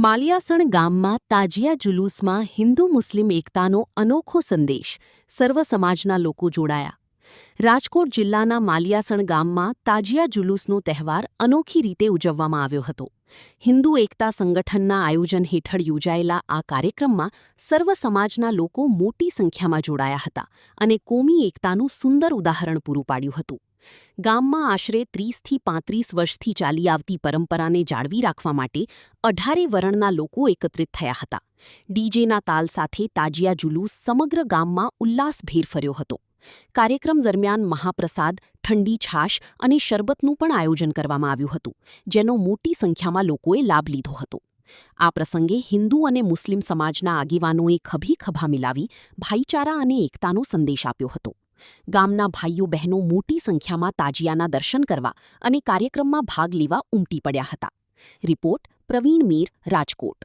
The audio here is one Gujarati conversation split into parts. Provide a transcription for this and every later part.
માલિયાસણ ગામમાં તાજિયા જુલુસમાં હિન્દુ મુસ્લિમ એકતાનો અનોખો સંદેશ, સર્વ સમાજના લોકો જોડાયા. રાજકોટ જિલ્લાના માલિયાસણ ગામમાં તાજિયા જુલુસનો તહેવાર અનોખી રીતે ઉજવવામાં આવ્યો હતો. હિન્દુ એકતા સંગઠનના આયોજન હેઠળ યોજાયેલા આ કાર્યક્રમમાં સર્વ સમાજના લોકો મોટી સંખ્યામાં જોડાયા હતા અને કોમી એકતાનું સુંદર ઉદાહરણ પૂરું પાડ્યું હતું. ગામમાં આશરે 30થી 35 વર્ષથી ચાલી આવતી પરંપરાને જાળવી રાખવા માટે 18 વર્ણના લોકો એકત્રિત થયા હતા. ડીજેના તાલ સાથે તાજિયા જુલુસ સમગ્ર ગામમાં ઉલ્લાસભેર ફર્યો હતો. કાર્યક્રમ દરમિયાન મહાપ્રસાદ, ઠંડી છાશ અને શરબતનું પણ આયોજન કરવામાં આવ્યું હતું, જેનો મોટી સંખ્યામાં લોકોએ લાભ લીધો હતો. આ પ્રસંગે હિન્દુ અને મુસ્લિમ સમાજના આગેવાનોએ ખભા મિલાવી ભાઈચારા અને એકતાનો સંદેશ આપ્યો હતો. ગામના ભાઈઓ બહેનો મોટી સંખ્યામાં તાજિયાના દર્શન કરવા અને કાર્યક્રમમાં ભાગ લેવા ઉમટી પડ્યા હતા. રિપોર્ટ પ્રવીણ મીર, રાજકોટ.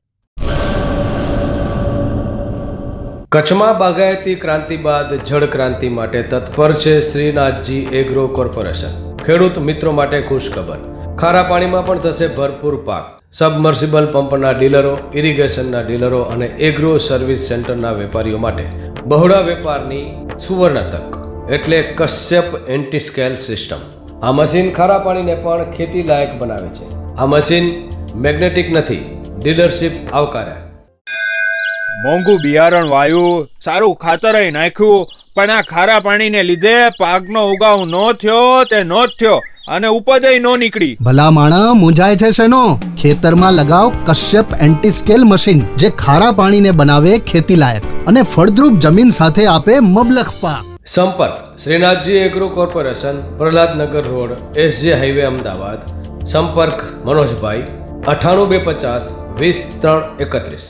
કચ્છમાં બાગાયતી ક્રાંતિ બાદ જળ ક્રાંતિ માટે તત્પર છે શ્રીનાથજી એગ્રો કોર્પોરેશન. ખેડૂત મિત્રો માટે ખુશખબર, ખારા પાણીમાં પણ થશે ભરપૂર પાક. સબમર્સિબલ પંપના ડીલરો, ઇરિગેશનના ડીલરો અને એગ્રો સર્વિસ સેન્ટરના વેપારીઓ માટે બહોળા વેપારની સુવર્ણ તક એટલે કશ્યપ એન્ટીસ્કેલ સિસ્ટમ. આ મશીન ખારા પાણીને પણ ખેતી લાયક બનાવે છે. આ મશીન મેગ્નેટિક નથી, ડીલરશીપ આવકાર્યા. મોંઘું બિયારણ વાયું, સારું ખાતરય નાખ્યું, પણ આ ખારા પાણીને લીધે પાકનો ઉગાવ નો થયો તે નો જ થયો અને ઉપજય નો નીકળી. ભલા માણા મૂંઝાય છે શેનો? ખેતરમાં લગાવ કશ્યપ એન્ટીસ્કેલ મશીન, જે ખારા પાણીને બનાવે ખેતી લાયક અને ફળદ્રુપ જમીન સાથે આપે મબલખ પાક. સંપર્ક Shrinathji agro corporation, Prahlad Nagar road, SJ highway, Ahmedabad. સંપર્ક મનોજભાઈ 98 250 20 3 31.